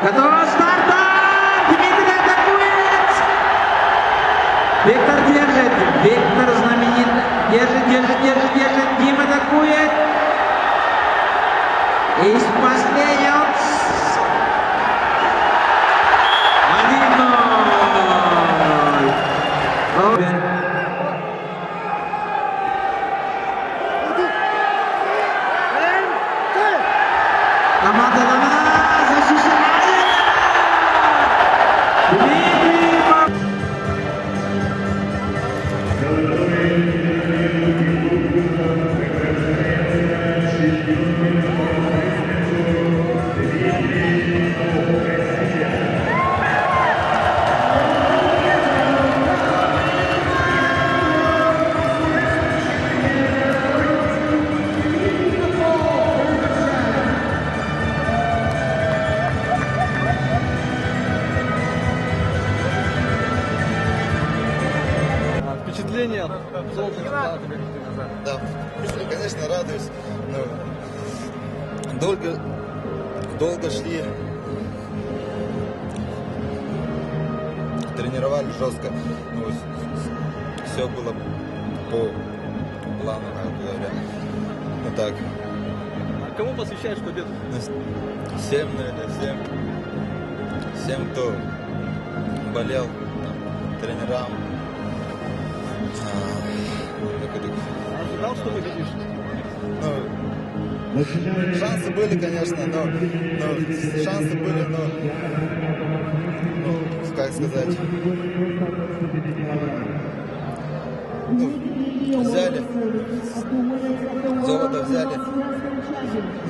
Готово, старта! Дмитрий атакует! Виктор держит, Виктор знаменит. Держит. Дим атакует. Из последнего. 1-0. Команда защищает. Дмитрий. Впечатление от золотых результатов. Да, конечно, радуюсь. Но долго шли, тренировали жестко. Ну, все было по плану, как говоря. Ну так. А кому посвящаешь победу? Всем, наверное, всем, кто болел, тренерам. Ожидал, что выиграешь? Ну, шансы были, конечно, но как сказать, взяли, золото взяли.